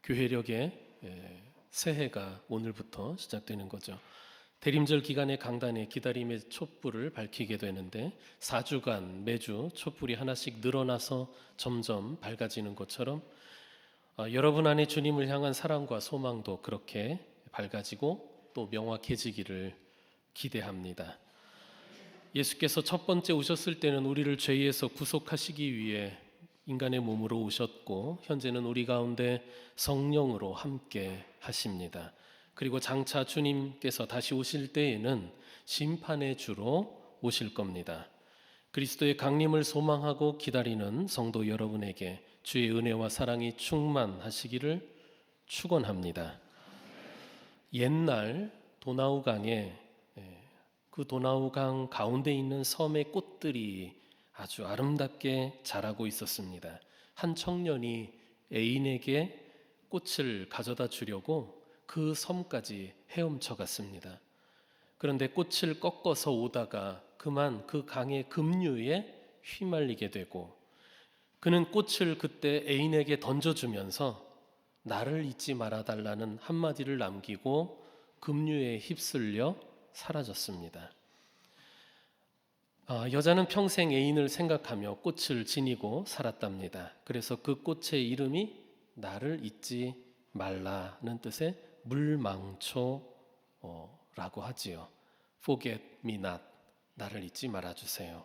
교회력의 새해가 오늘부터 시작되는 거죠. 대림절 기간에 강단에 기다림의 촛불을 밝히게 되는데 4주간 매주 촛불이 하나씩 늘어나서 점점 밝아지는 것처럼 여러분 안에 주님을 향한 사랑과 소망도 그렇게 밝아지고 또 명확해지기를 기대합니다. 예수께서 첫 번째 오셨을 때는 우리를 죄에서 구속하시기 위해 인간의 몸으로 오셨고 현재는 우리 가운데 성령으로 함께 하십니다. 그리고 장차 주님께서 다시 오실 때에는 심판의 주로 오실 겁니다. 그리스도의 강림을 소망하고 기다리는 성도 여러분에게 주의 은혜와 사랑이 충만하시기를 축원합니다. 옛날 도나우강에 그 도나우강 가운데 있는 섬의 꽃들이 아주 아름답게 자라고 있었습니다. 한 청년이 애인에게 꽃을 가져다 주려고 그 섬까지 헤엄쳐 갔습니다. 그런데 꽃을 꺾어서 오다가 그만 그 강의 급류에 휘말리게 되고 그는 꽃을 그때 애인에게 던져주면서 나를 잊지 말아달라는 한마디를 남기고 급류에 휩쓸려 사라졌습니다. 여자는 평생 애인을 생각하며 꽃을 지니고 살았답니다. 그래서 그 꽃의 이름이 나를 잊지 말라는 뜻의 물망초라고 하지요. Forget me not, 나를 잊지 말아주세요.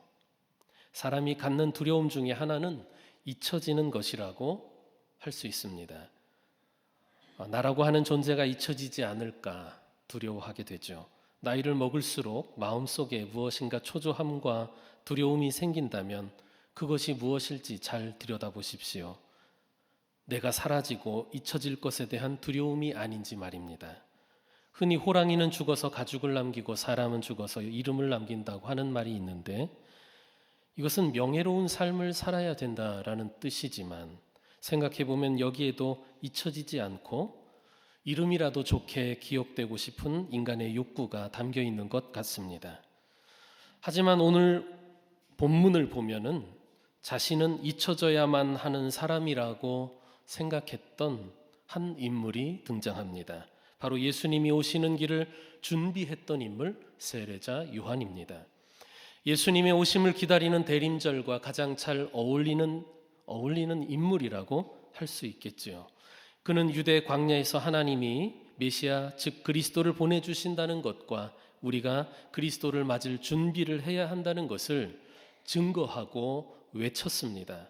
사람이 갖는 두려움 중에 하나는 잊혀지는 것이라고 할 수 있습니다. 나라고 하는 존재가 잊혀지지 않을까 두려워하게 되죠. 나이를 먹을수록 마음속에 무엇인가 초조함과 두려움이 생긴다면 그것이 무엇일지 잘 들여다보십시오. 내가 사라지고 잊혀질 것에 대한 두려움이 아닌지 말입니다. 흔히 호랑이는 죽어서 가죽을 남기고 사람은 죽어서 이름을 남긴다고 하는 말이 있는데 이것은 명예로운 삶을 살아야 된다라는 뜻이지만 생각해보면 여기에도 잊혀지지 않고 이름이라도 좋게 기억되고 싶은 인간의 욕구가 담겨 있는 것 같습니다. 하지만 오늘 본문을 보면은 자신은 잊혀져야만 하는 사람이라고 생각했던 한 인물이 등장합니다. 바로 예수님이 오시는 길을 준비했던 인물 세례자 요한입니다. 예수님의 오심을 기다리는 대림절과 가장 잘 어울리는 인물이라고 할 수 있겠지요. 그는 유대 광야에서 하나님이 메시아 즉 그리스도를 보내주신다는 것과 우리가 그리스도를 맞을 준비를 해야 한다는 것을 증거하고 외쳤습니다.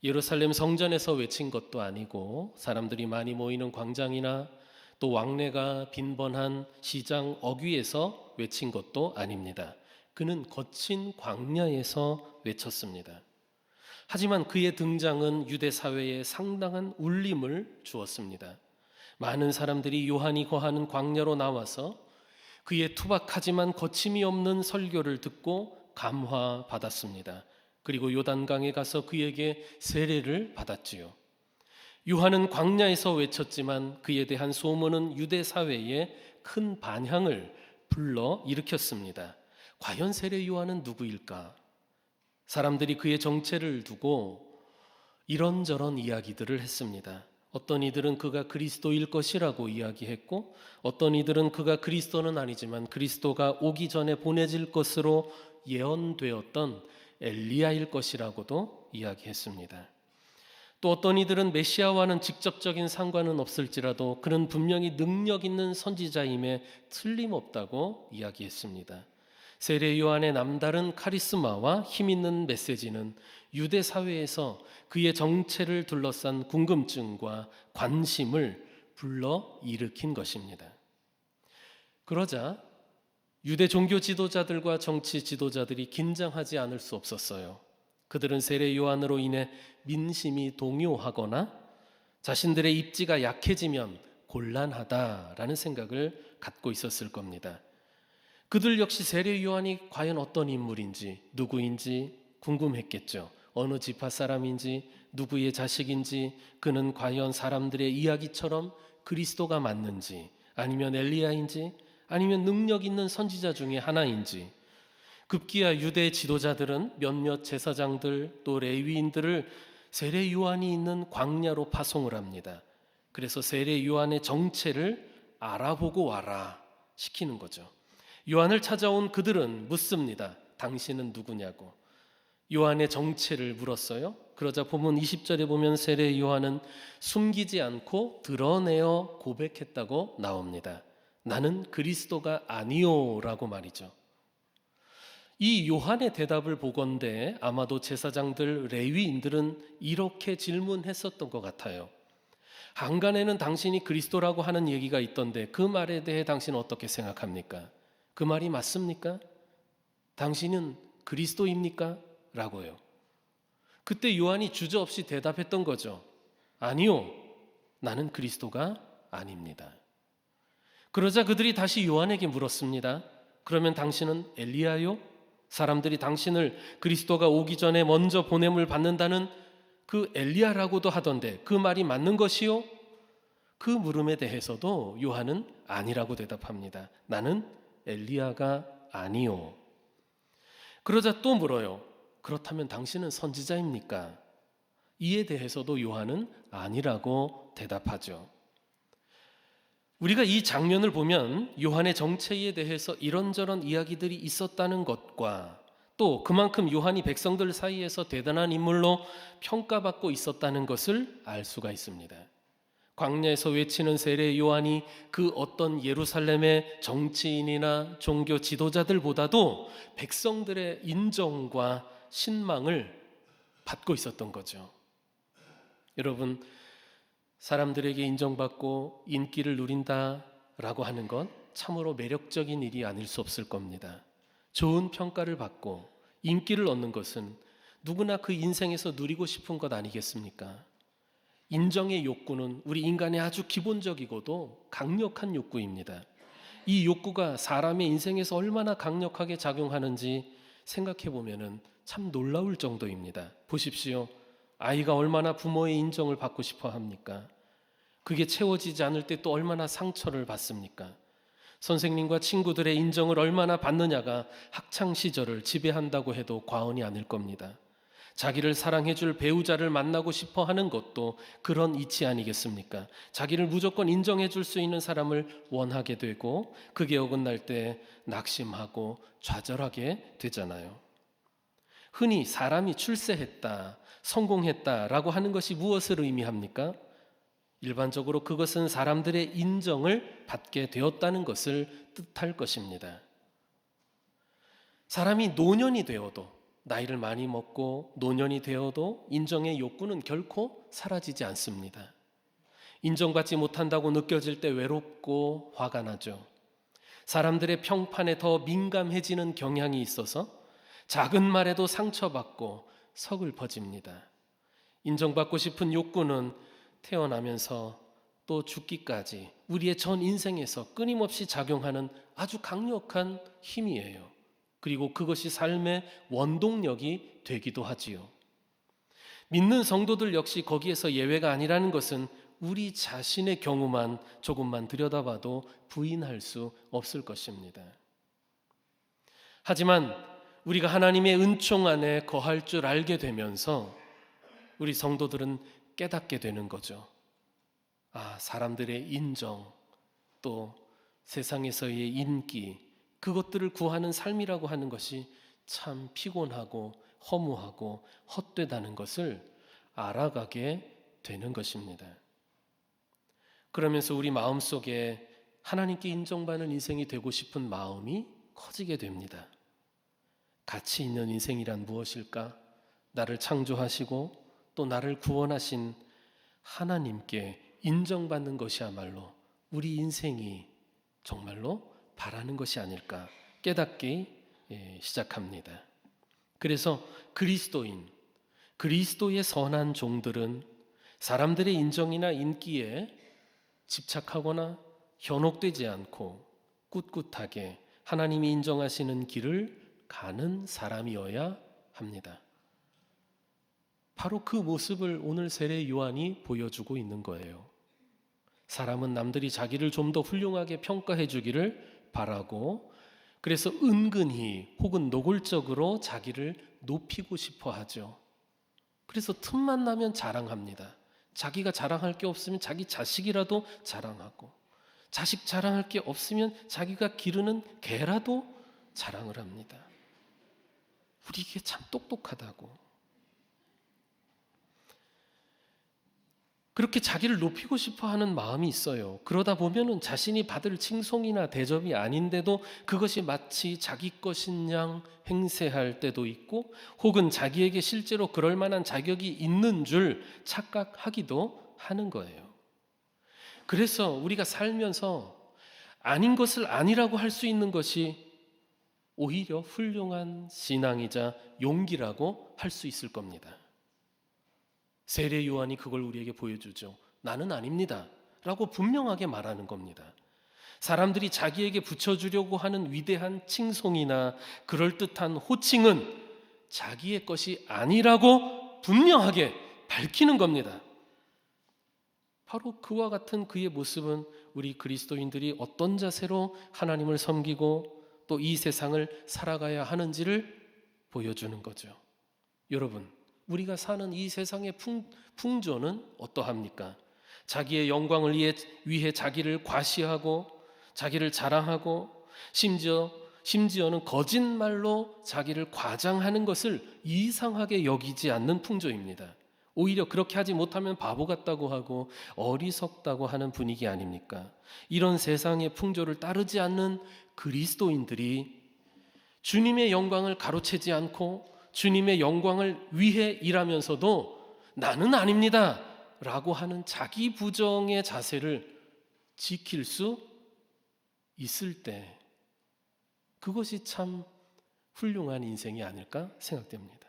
예루살렘 성전에서 외친 것도 아니고 사람들이 많이 모이는 광장이나 또 왕래가 빈번한 시장 어귀에서 외친 것도 아닙니다. 그는 거친 광야에서 외쳤습니다. 하지만 그의 등장은 유대 사회에 상당한 울림을 주었습니다. 많은 사람들이 요한이 거하는 광야로 나와서 그의 투박하지만 거침이 없는 설교를 듣고 감화받았습니다. 그리고 요단강에 가서 그에게 세례를 받았지요. 요한은 광야에서 외쳤지만 그에 대한 소문은 유대 사회에 큰 반향을 불러 일으켰습니다. 과연 세례 요한은 누구일까? 사람들이 그의 정체를 두고 이런저런 이야기들을 했습니다. 어떤 이들은 그가 그리스도일 것이라고 이야기했고 어떤 이들은 그가 그리스도는 아니지만 그리스도가 오기 전에 보내질 것으로 예언되었던 엘리야일 것이라고도 이야기했습니다. 또 어떤 이들은 메시아와는 직접적인 상관은 없을지라도 그는 분명히 능력 있는 선지자임에 틀림없다고 이야기했습니다. 세례 요한의 남다른 카리스마와 힘 있는 메시지는 유대 사회에서 그의 정체를 둘러싼 궁금증과 관심을 불러 일으킨 것입니다. 그러자 유대 종교 지도자들과 정치 지도자들이 긴장하지 않을 수 없었어요. 그들은 세례 요한으로 인해 민심이 동요하거나 자신들의 입지가 약해지면 곤란하다라는 생각을 갖고 있었을 겁니다. 그들 역시 세례 요한이 과연 어떤 인물인지 누구인지 궁금했겠죠. 어느 지파 사람인지 누구의 자식인지 그는 과연 사람들의 이야기처럼 그리스도가 맞는지 아니면 엘리야인지 아니면 능력 있는 선지자 중에 하나인지 급기야 유대 지도자들은 몇몇 제사장들 또 레위인들을 세례 요한이 있는 광야로 파송을 합니다. 그래서 세례 요한의 정체를 알아보고 와라 시키는 거죠. 요한을 찾아온 그들은 묻습니다. 당신은 누구냐고. 요한의 정체를 물었어요. 그러자 본문 20절에 보면 세례 요한은 숨기지 않고 드러내어 고백했다고 나옵니다. 나는 그리스도가 아니오라고 말이죠. 이 요한의 대답을 보건대 아마도 제사장들, 레위인들은 이렇게 질문했었던 것 같아요. 한간에는 당신이 그리스도라고 하는 얘기가 있던데 그 말에 대해 당신은 어떻게 생각합니까? 그 말이 맞습니까? 당신은 그리스도입니까? 라고요. 그때 요한이 주저없이 대답했던 거죠. 아니요, 나는 그리스도가 아닙니다. 그러자 그들이 다시 요한에게 물었습니다. 그러면 당신은 엘리야요? 사람들이 당신을 그리스도가 오기 전에 먼저 보냄을 받는다는 그 엘리야라고도 하던데 그 말이 맞는 것이요? 그 물음에 대해서도 요한은 아니라고 대답합니다. 나는 엘리야가 아니요. 그러자 또 물어요. 그렇다면 당신은 선지자입니까? 이에 대해서도 요한은 아니라고 대답하죠. 우리가 이 장면을 보면 요한의 정체에 대해서 이런저런 이야기들이 있었다는 것과 또 그만큼 요한이 백성들 사이에서 대단한 인물로 평가받고 있었다는 것을 알 수가 있습니다. 광야에서 외치는 세례 요한이 그 어떤 예루살렘의 정치인이나 종교 지도자들보다도 백성들의 인정과 신망을 받고 있었던 거죠. 여러분, 사람들에게 인정받고 인기를 누린다라고 하는 건 참으로 매력적인 일이 아닐 수 없을 겁니다. 좋은 평가를 받고 인기를 얻는 것은 누구나 그 인생에서 누리고 싶은 것 아니겠습니까? 인정의 욕구는 우리 인간의 아주 기본적이고도 강력한 욕구입니다. 이 욕구가 사람의 인생에서 얼마나 강력하게 작용하는지 생각해 보면은 참 놀라울 정도입니다. 보십시오. 아이가 얼마나 부모의 인정을 받고 싶어 합니까? 그게 채워지지 않을 때 또 얼마나 상처를 받습니까? 선생님과 친구들의 인정을 얼마나 받느냐가 학창 시절을 지배한다고 해도 과언이 아닐 겁니다. 자기를 사랑해 줄 배우자를 만나고 싶어 하는 것도 그런 이치 아니겠습니까? 자기를 무조건 인정해 줄 수 있는 사람을 원하게 되고 그게 어긋날 때 낙심하고 좌절하게 되잖아요. 흔히 사람이 출세했다, 성공했다라고 하는 것이 무엇을 의미합니까? 일반적으로 그것은 사람들의 인정을 받게 되었다는 것을 뜻할 것입니다. 사람이 노년이 되어도 나이를 많이 먹고 노년이 되어도 인정의 욕구는 결코 사라지지 않습니다. 인정받지 못한다고 느껴질 때 외롭고 화가 나죠. 사람들의 평판에 더 민감해지는 경향이 있어서 작은 말에도 상처받고 서글퍼집니다. 인정받고 싶은 욕구는 태어나면서 또 죽기까지 우리의 전 인생에서 끊임없이 작용하는 아주 강력한 힘이에요. 그리고 그것이 삶의 원동력이 되기도 하지요. 믿는 성도들 역시 거기에서 예외가 아니라는 것은 우리 자신의 경우만 조금만 들여다봐도 부인할 수 없을 것입니다. 하지만 우리가 하나님의 은총 안에 거할 줄 알게 되면서 우리 성도들은 깨닫게 되는 거죠. 아, 사람들의 인정, 또 세상에서의 인기, 그것들을 구하는 삶이라고 하는 것이 참 피곤하고 허무하고 헛되다는 것을 알아가게 되는 것입니다. 그러면서 우리 마음속에 하나님께 인정받는 인생이 되고 싶은 마음이 커지게 됩니다. 가치 있는 인생이란 무엇일까? 나를 창조하시고 또 나를 구원하신 하나님께 인정받는 것이야말로 우리 인생이 정말로 바라는 것이 아닐까 깨닫기 시작합니다. 그래서 그리스도의 선한 종들은 사람들의 인정이나 인기에 집착하거나 현혹되지 않고 꿋꿋하게 하나님이 인정하시는 길을 가는 사람이어야 합니다. 바로 그 모습을 오늘 세례 요한이 보여주고 있는 거예요. 사람은 남들이 자기를 좀 더 훌륭하게 평가해 주기를 바라고 그래서 은근히 혹은 노골적으로 자기를 높이고 싶어 하죠. 그래서 틈만 나면 자랑합니다. 자기가 자랑할 게 없으면 자기 자식이라도 자랑하고, 자식 자랑할 게 없으면 자기가 기르는 개라도 자랑을 합니다. 우리 이게 참 똑똑하다고. 그렇게 자기를 높이고 싶어 하는 마음이 있어요. 그러다 보면은 자신이 받을 칭송이나 대접이 아닌데도 그것이 마치 자기 것인 양 행세할 때도 있고, 혹은 자기에게 실제로 그럴 만한 자격이 있는 줄 착각하기도 하는 거예요. 그래서 우리가 살면서 아닌 것을 아니라고 할 수 있는 것이 오히려 훌륭한 신앙이자 용기라고 할 수 있을 겁니다. 세례 요한이 그걸 우리에게 보여주죠. 나는 아닙니다 라고 분명하게 말하는 겁니다. 사람들이 자기에게 붙여주려고 하는 위대한 칭송이나 그럴듯한 호칭은 자기의 것이 아니라고 분명하게 밝히는 겁니다. 바로 그와 같은 그의 모습은 우리 그리스도인들이 어떤 자세로 하나님을 섬기고 또 이 세상을 살아가야 하는지를 보여주는 거죠. 여러분, 우리가 사는 이 세상의 풍조는 어떠합니까? 자기의 영광을 위해 자기를 과시하고 자기를 자랑하고 심지어는 거짓말로 자기를 과장하는 것을 이상하게 여기지 않는 풍조입니다. 오히려 그렇게 하지 못하면 바보 같다고 하고 어리석다고 하는 분위기 아닙니까? 이런 세상의 풍조를 따르지 않는 그리스도인들이 주님의 영광을 가로채지 않고 주님의 영광을 위해 일하면서도 나는 아닙니다 라고 하는 자기 부정의 자세를 지킬 수 있을 때, 그것이 참 훌륭한 인생이 아닐까 생각됩니다.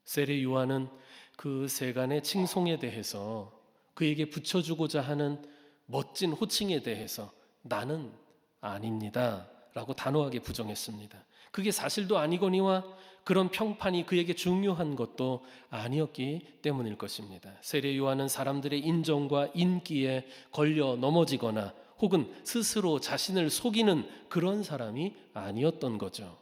세례 요한은 그 세간의 칭송에 대해서, 그에게 붙여주고자 하는 멋진 호칭에 대해서 나는 아닙니다 라고 단호하게 부정했습니다. 그게 사실도 아니거니와 그런 평판이 그에게 중요한 것도 아니었기 때문일 것입니다. 세례 요한은 사람들의 인정과 인기에 걸려 넘어지거나 혹은 스스로 자신을 속이는 그런 사람이 아니었던 거죠.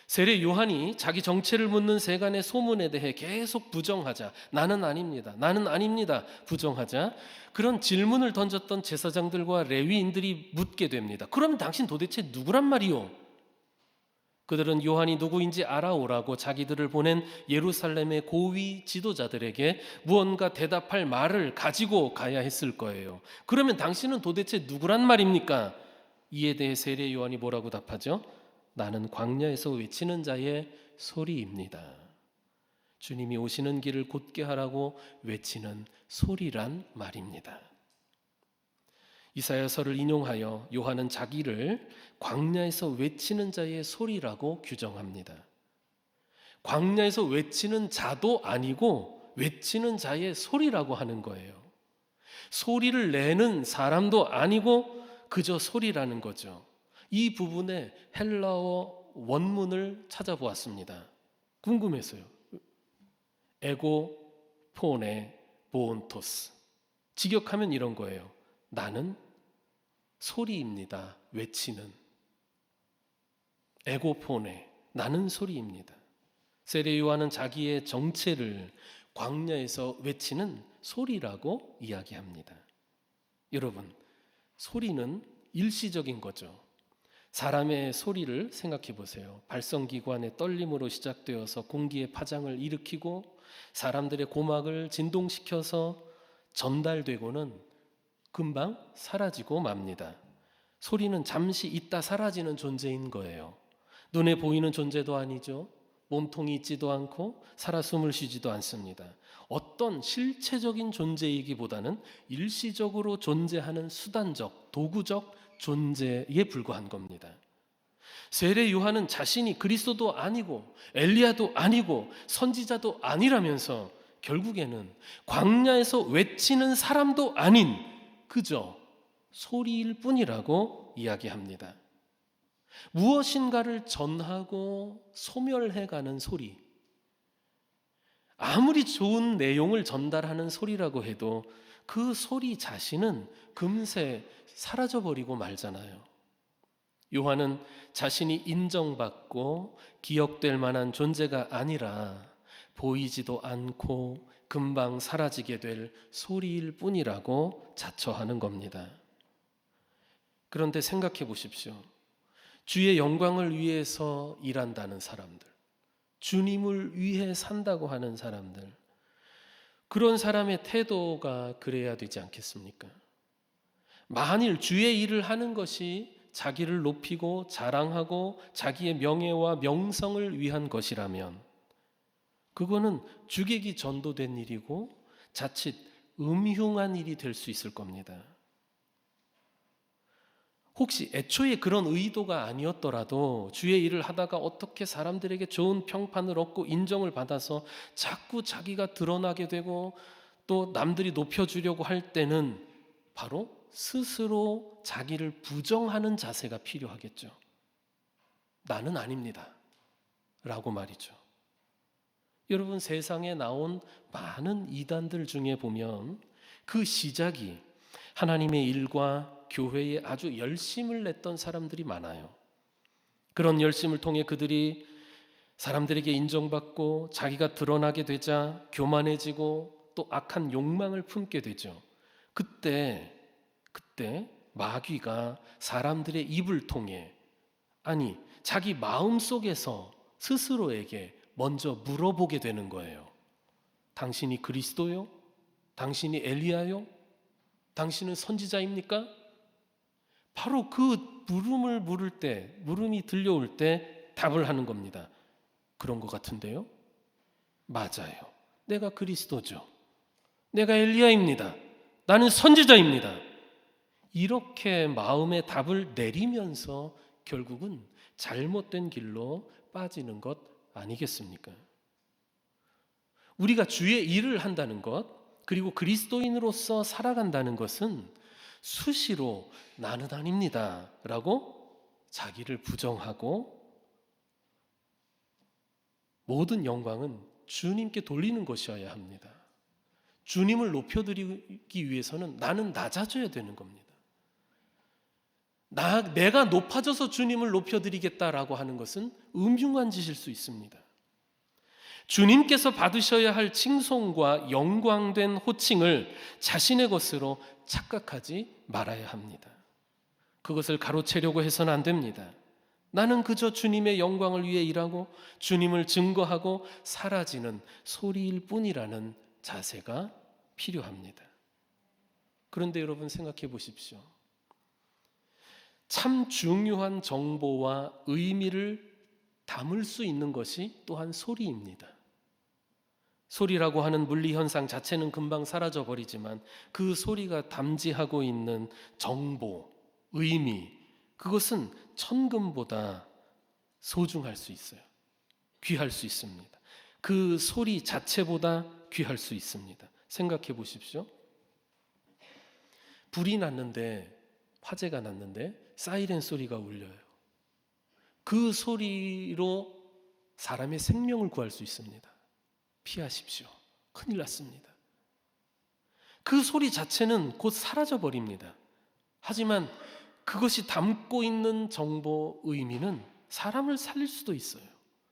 세례 요한이 자기 정체를 묻는 세간의 소문에 대해 계속 부정하자, 나는 아닙니다, 나는 아닙니다 부정하자, 그런 질문을 던졌던 제사장들과 레위인들이 묻게 됩니다. 그럼 당신 도대체 누구란 말이오? 그들은 요한이 누구인지 알아오라고 자기들을 보낸 예루살렘의 고위 지도자들에게 무언가 대답할 말을 가지고 가야 했을 거예요. 그러면 당신은 도대체 누구란 말입니까? 이에 대해 세례 요한이 뭐라고 답하죠? 나는 광야에서 외치는 자의 소리입니다. 주님이 오시는 길을 곧게 하라고 외치는 소리란 말입니다. 이사야서를 인용하여 요한은 자기를 광야에서 외치는 자의 소리라고 규정합니다. 광야에서 외치는 자도 아니고 외치는 자의 소리라고 하는 거예요. 소리를 내는 사람도 아니고 그저 소리라는 거죠. 이 부분의 헬라어 원문을 찾아보았습니다. 궁금해서요. 에고 폰에 보온토스. 직역하면 이런 거예요. 나는 소리입니다. 외치는. 에고폰에 나는 소리입니다. 세례 요한은 자기의 정체를 광야에서 외치는 소리라고 이야기합니다. 여러분, 소리는 일시적인 거죠. 사람의 소리를 생각해 보세요. 발성기관의 떨림으로 시작되어서 공기의 파장을 일으키고 사람들의 고막을 진동시켜서 전달되고는 금방 사라지고 맙니다. 소리는 잠시 있다 사라지는 존재인 거예요. 눈에 보이는 존재도 아니죠. 몸통이 있지도 않고 살아 숨을 쉬지도 않습니다. 어떤 실체적인 존재이기보다는 일시적으로 존재하는 수단적, 도구적 존재에 불과한 겁니다. 세례 요한은 자신이 그리스도도 아니고 엘리야도 아니고 선지자도 아니라면서 결국에는 광야에서 외치는 사람도 아닌 그저 소리일 뿐이라고 이야기합니다. 무엇인가를 전하고 소멸해가는 소리, 아무리 좋은 내용을 전달하는 소리라고 해도 그 소리 자신은 금세 사라져버리고 말잖아요. 요한은 자신이 인정받고 기억될 만한 존재가 아니라 보이지도 않고 금방 사라지게 될 소리일 뿐이라고 자처하는 겁니다. 그런데 생각해 보십시오. 주의 영광을 위해서 일한다는 사람들, 주님을 위해 산다고 하는 사람들, 그런 사람의 태도가 그래야 되지 않겠습니까? 만일 주의 일을 하는 것이 자기를 높이고 자랑하고 자기의 명예와 명성을 위한 것이라면 그거는 주객이 전도된 일이고 자칫 음흉한 일이 될 수 있을 겁니다. 혹시 애초에 그런 의도가 아니었더라도 주의 일을 하다가 어떻게 사람들에게 좋은 평판을 얻고 인정을 받아서 자꾸 자기가 드러나게 되고 또 남들이 높여주려고 할 때는 바로 스스로 자기를 부정하는 자세가 필요하겠죠. 나는 아닙니다 라고 말이죠. 여러분, 세상에 나온 많은 이단들 중에 보면 그 시작이 하나님의 일과 교회에 아주 열심을 냈던 사람들이 많아요. 그런 열심을 통해 그들이 사람들에게 인정받고 자기가 드러나게 되자 교만해지고 또 악한 욕망을 품게 되죠. 그때 마귀가 사람들의 입을 통해, 아니 자기 마음속에서 스스로에게 먼저 물어보게 되는 거예요. 당신이 그리스도요? 당신이 엘리야요? 당신은 선지자입니까? 바로 그 물음을 물을 때, 물음이 들려올 때 답을 하는 겁니다. 그런 것 같은데요? 맞아요. 내가 그리스도죠. 내가 엘리야입니다. 나는 선지자입니다. 이렇게 마음의 답을 내리면서 결국은 잘못된 길로 빠지는 것 아니겠습니까? 우리가 주의 일을 한다는 것, 그리고 그리스도인으로서 살아간다는 것은 수시로 나는 아닙니다 라고 자기를 부정하고 모든 영광은 주님께 돌리는 것이어야 합니다. 주님을 높여드리기 위해서는 나는 낮아져야 되는 겁니다. 내가 높아져서 주님을 높여드리겠다라고 하는 것은 음흉한 짓일 수 있습니다. 주님께서 받으셔야 할 칭송과 영광된 호칭을 자신의 것으로 착각하지 말아야 합니다. 그것을 가로채려고 해서는 안 됩니다. 나는 그저 주님의 영광을 위해 일하고 주님을 증거하고 사라지는 소리일 뿐이라는 자세가 필요합니다. 그런데 여러분 생각해 보십시오. 참 중요한 정보와 의미를 담을 수 있는 것이 또한 소리입니다. 소리라고 하는 물리 현상 자체는 금방 사라져 버리지만 그 소리가 담지하고 있는 정보, 의미, 그것은 천금보다 소중할 수 있어요. 귀할 수 있습니다. 그 소리 자체보다 귀할 수 있습니다. 생각해 보십시오. 불이 났는데, 화재가 났는데 사이렌 소리가 울려요. 그 소리로 사람의 생명을 구할 수 있습니다. 피하십시오. 큰일 났습니다. 그 소리 자체는 곧 사라져 버립니다. 하지만 그것이 담고 있는 정보, 의미는 사람을 살릴 수도 있어요.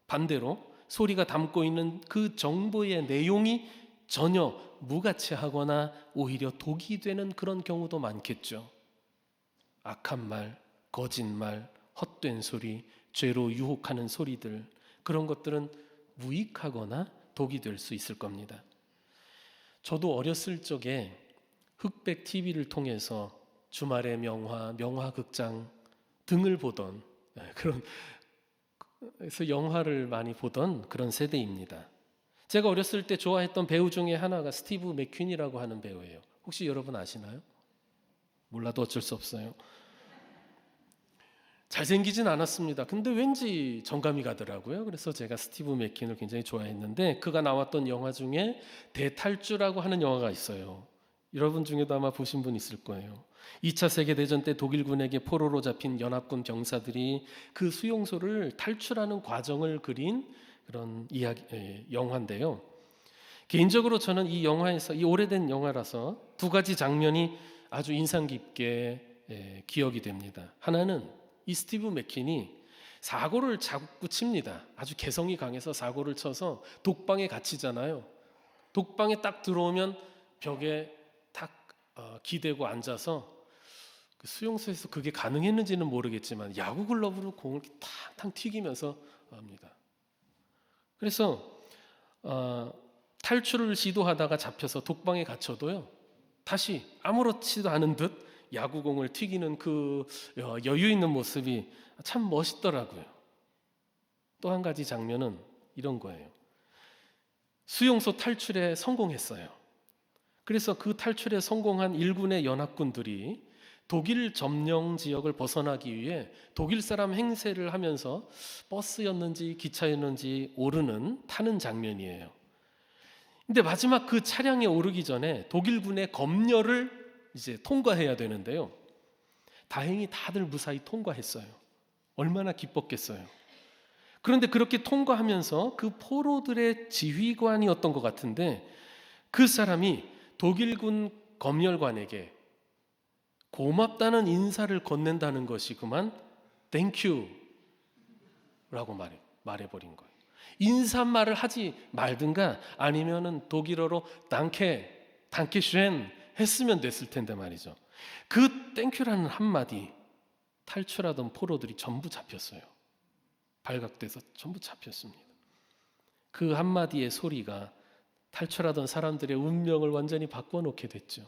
반대로 소리가 담고 있는 그 정보의 내용이 전혀 무가치하거나 오히려 독이 되는 그런 경우도 많겠죠. 악한 말, 거짓말, 헛된 소리, 죄로 유혹하는 소리들, 그런 것들은 무익하거나 독이 될 수 있을 겁니다. 저도 어렸을 적에 흑백 TV를 통해서 주말의 명화, 명화극장 등을 보던 그래서 영화를 많이 보던 그런 세대입니다. 제가 어렸을 때 좋아했던 배우 중에 하나가 스티브 맥퀸이라고 하는 배우예요. 혹시 여러분 아시나요? 몰라도 어쩔 수 없어요. 잘생기진 않았습니다. 근데 왠지 정감이 가더라고요. 그래서 제가 스티브 맥퀸을 굉장히 좋아했는데 그가 나왔던 영화 중에 대탈주라고 하는 영화가 있어요. 여러분 중에도 아마 보신 분 있을 거예요. 2차 세계대전 때 독일군에게 포로로 잡힌 연합군 병사들이 그 수용소를 탈출하는 과정을 그린 그런 영화인데요. 개인적으로 저는 이 영화에서, 이 오래된 영화라서 두 가지 장면이 아주 인상 깊게 기억이 됩니다. 하나는 이 스티브 맥퀸이 사고를 자꾸 칩니다. 아주 개성이 강해서 사고를 쳐서 독방에 갇히잖아요. 독방에 딱 들어오면 벽에 딱 기대고 앉아서 그 수용소에서 그게 가능했는지는 모르겠지만 야구 글러브로 공을 탕탕 튀기면서 합니다. 그래서 탈출을 시도하다가 잡혀서 독방에 갇혀도요, 다시 아무렇지도 않은 듯 야구공을 튀기는 그 여유 있는 모습이 참 멋있더라고요. 또 한 가지 장면은 이런 거예요. 수용소 탈출에 성공했어요. 그래서 그 탈출에 성공한 일군의 연합군들이 독일 점령 지역을 벗어나기 위해 독일 사람 행세를 하면서 버스였는지 기차였는지 타는 장면이에요. 근데 마지막 그 차량에 오르기 전에 독일군의 검열을 이제 통과해야 되는데요. 다행히 다들 무사히 통과했어요. 얼마나 기뻤겠어요. 그런데 그렇게 통과하면서 그 포로들의 지휘관이었던 것 같은데 그 사람이 독일군 검열관에게 고맙다는 인사를 건넨다는 것이 그만 땡큐라고 말해버린 거예요. 인사말을 하지 말든가 아니면은 독일어로 단케 했으면 됐을 텐데 말이죠. 그 땡큐라는 한마디, 탈출하던 포로들이 전부 잡혔어요. 발각돼서 전부 잡혔습니다. 그 한마디의 소리가 탈출하던 사람들의 운명을 완전히 바꿔놓게 됐죠.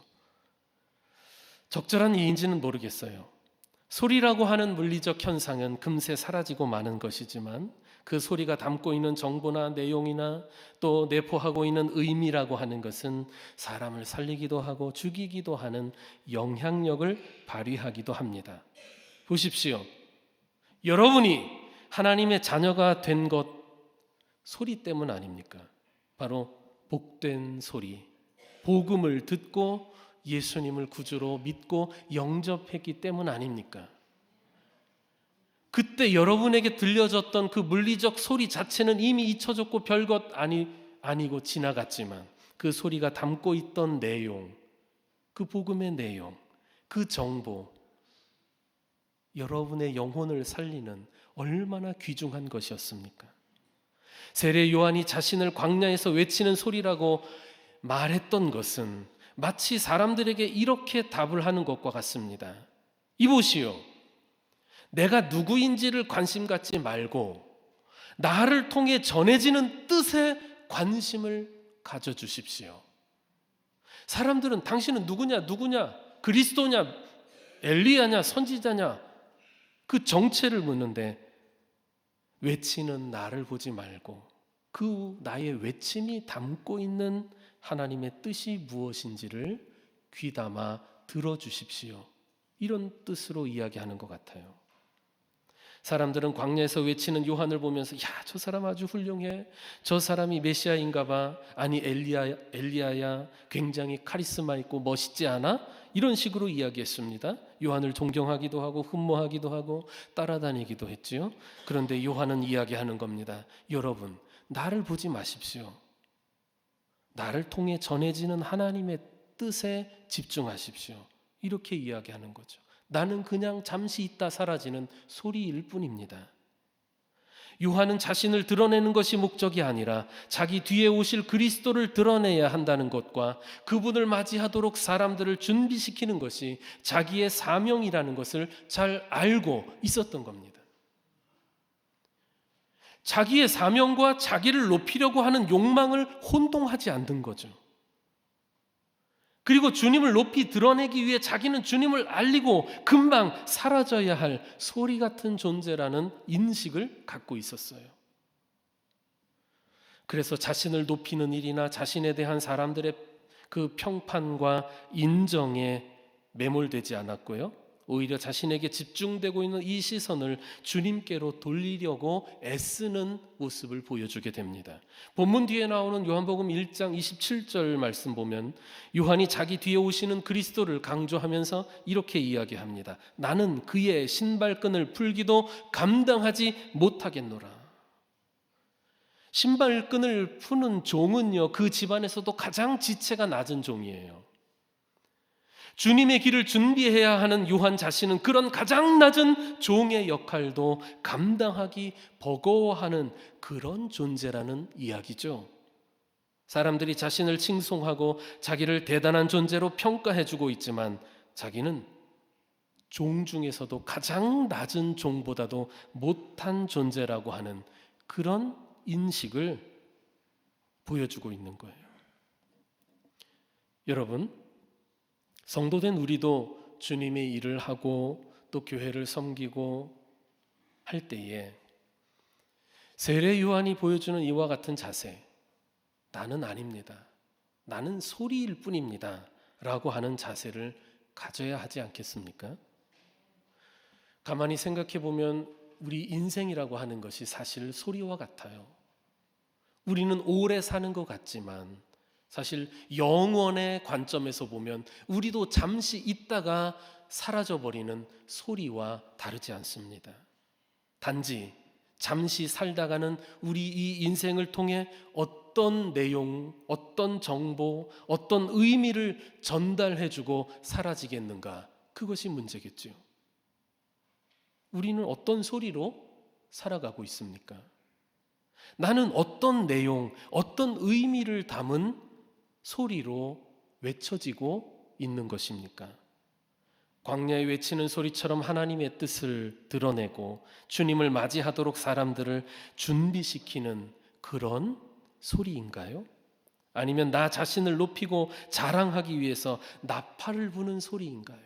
적절한 이인지는 모르겠어요. 소리라고 하는 물리적 현상은 금세 사라지고 마는 것이지만 그 소리가 담고 있는 정보나 내용이나 또 내포하고 있는 의미라고 하는 것은 사람을 살리기도 하고 죽이기도 하는 영향력을 발휘하기도 합니다. 보십시오. 여러분이 하나님의 자녀가 된 것 소리 때문 아닙니까? 바로 복된 소리, 복음을 듣고 예수님을 구주로 믿고 영접했기 때문 아닙니까? 그때 여러분에게 들려졌던 그 물리적 소리 자체는 이미 잊혀졌고 별것 아니고 지나갔지만 그 소리가 담고 있던 내용, 그 복음의 내용, 그 정보, 여러분의 영혼을 살리는 얼마나 귀중한 것이었습니까? 세례 요한이 자신을 광야에서 외치는 소리라고 말했던 것은 마치 사람들에게 이렇게 답을 하는 것과 같습니다. 이보시오. 내가 누구인지를 관심 갖지 말고 나를 통해 전해지는 뜻에 관심을 가져주십시오. 사람들은 당신은 누구냐? 그리스도냐? 엘리야냐? 선지자냐? 그 정체를 묻는데 외치는 나를 보지 말고 그 나의 외침이 담고 있는 하나님의 뜻이 무엇인지를 귀담아 들어주십시오. 이런 뜻으로 이야기하는 것 같아요. 사람들은 광야에서 외치는 요한을 보면서 야, 저 사람 아주 훌륭해. 저 사람이 메시아인가 봐. 아니 엘리야야. 굉장히 카리스마 있고 멋있지 않아? 이런 식으로 이야기했습니다. 요한을 존경하기도 하고 흠모하기도 하고 따라다니기도 했지요. 그런데 요한은 이야기하는 겁니다. 여러분, 나를 보지 마십시오. 나를 통해 전해지는 하나님의 뜻에 집중하십시오. 이렇게 이야기하는 거죠. 나는 그냥 잠시 있다 사라지는 소리일 뿐입니다. 요한은 자신을 드러내는 것이 목적이 아니라 자기 뒤에 오실 그리스도를 드러내야 한다는 것과 그분을 맞이하도록 사람들을 준비시키는 것이 자기의 사명이라는 것을 잘 알고 있었던 겁니다. 자기의 사명과 자기를 높이려고 하는 욕망을 혼동하지 않는 거죠. 그리고 주님을 높이 드러내기 위해 자기는 주님을 알리고 금방 사라져야 할 소리 같은 존재라는 인식을 갖고 있었어요. 그래서 자신을 높이는 일이나 자신에 대한 사람들의 그 평판과 인정에 매몰되지 않았고요. 오히려 자신에게 집중되고 있는 이 시선을 주님께로 돌리려고 애쓰는 모습을 보여주게 됩니다. 본문 뒤에 나오는 요한복음 1장 27절 말씀 보면 요한이 자기 뒤에 오시는 그리스도를 강조하면서 이렇게 이야기합니다. 나는 그의 신발끈을 풀기도 감당하지 못하겠노라. 신발끈을 푸는 종은요, 그 집안에서도 가장 지체가 낮은 종이에요. 주님의 길을 준비해야 하는 요한 자신은 그런 가장 낮은 종의 역할도 감당하기 버거워하는 그런 존재라는 이야기죠. 사람들이 자신을 칭송하고 자기를 대단한 존재로 평가해주고 있지만 자기는 종 중에서도 가장 낮은 종보다도 못한 존재라고 하는 그런 인식을 보여주고 있는 거예요. 여러분, 성도된 우리도 주님의 일을 하고 또 교회를 섬기고 할 때에 세례 요한이 보여주는 이와 같은 자세, 나는 아닙니다, 나는 소리일 뿐입니다 라고 하는 자세를 가져야 하지 않겠습니까? 가만히 생각해 보면 우리 인생이라고 하는 것이 사실 소리와 같아요. 우리는 오래 사는 것 같지만 사실 영원의 관점에서 보면 우리도 잠시 있다가 사라져버리는 소리와 다르지 않습니다. 단지 잠시 살다가는 우리 이 인생을 통해 어떤 내용, 어떤 정보, 어떤 의미를 전달해주고 사라지겠는가, 그것이 문제겠죠. 우리는 어떤 소리로 살아가고 있습니까? 나는 어떤 내용, 어떤 의미를 담은 소리로 외쳐지고 있는 것입니까? 광야에 외치는 소리처럼 하나님의 뜻을 드러내고 주님을 맞이하도록 사람들을 준비시키는 그런 소리인가요? 아니면 나 자신을 높이고 자랑하기 위해서 나팔을 부는 소리인가요?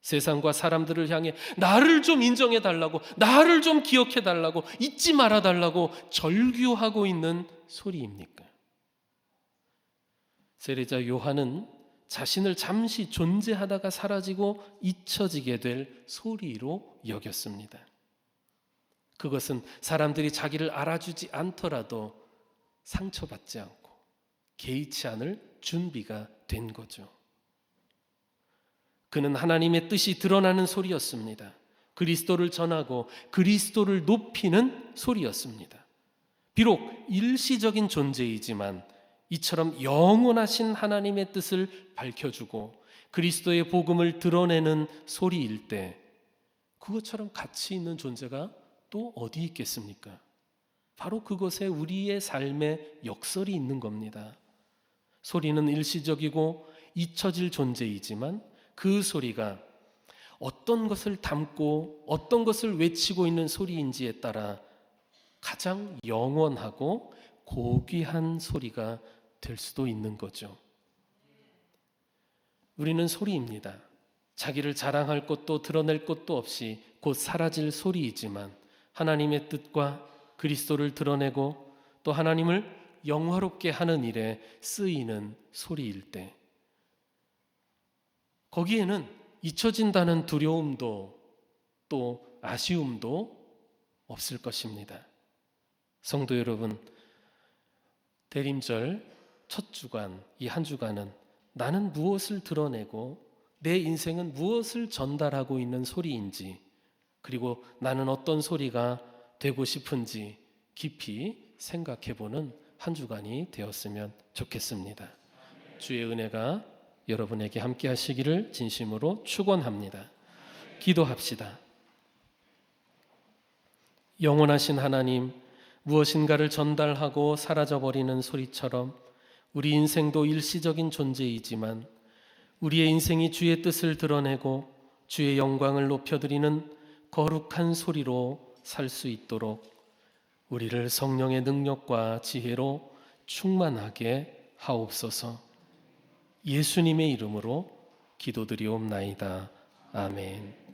세상과 사람들을 향해 나를 좀 인정해 달라고, 나를 좀 기억해 달라고, 잊지 말아 달라고 절규하고 있는 소리입니까? 세례자 요한은 자신을 잠시 존재하다가 사라지고 잊혀지게 될 소리로 여겼습니다. 그것은 사람들이 자기를 알아주지 않더라도 상처받지 않고 개의치 않을 준비가 된 거죠. 그는 하나님의 뜻이 드러나는 소리였습니다. 그리스도를 전하고 그리스도를 높이는 소리였습니다. 비록 일시적인 존재이지만 이처럼 영원하신 하나님의 뜻을 밝혀주고 그리스도의 복음을 드러내는 소리일 때 그것처럼 가치 있는 존재가 또 어디 있겠습니까? 바로 그것에 우리의 삶의 역설이 있는 겁니다. 소리는 일시적이고 잊혀질 존재이지만 그 소리가 어떤 것을 담고 어떤 것을 외치고 있는 소리인지에 따라 가장 영원하고 고귀한 소리가 될 수도 있는 거죠. 우리는 소리입니다. 자기를 자랑할 것도 드러낼 것도 없이 곧 사라질 소리이지만 하나님의 뜻과 그리스도를 드러내고 또 하나님을 영화롭게 하는 일에 쓰이는 소리일 때 거기에는 잊혀진다는 두려움도 또 아쉬움도 없을 것입니다. 성도 여러분, 대림절 첫 주간, 이 한 주간은 나는 무엇을 드러내고 내 인생은 무엇을 전달하고 있는 소리인지, 그리고 나는 어떤 소리가 되고 싶은지 깊이 생각해보는 한 주간이 되었으면 좋겠습니다. 주의 은혜가 여러분에게 함께 하시기를 진심으로 축원합니다. 기도합시다. 영원하신 하나님, 무엇인가를 전달하고 사라져버리는 소리처럼 우리 인생도 일시적인 존재이지만 우리의 인생이 주의 뜻을 드러내고 주의 영광을 높여드리는 거룩한 소리로 살 수 있도록 우리를 성령의 능력과 지혜로 충만하게 하옵소서. 예수님의 이름으로 기도드리옵나이다. 아멘.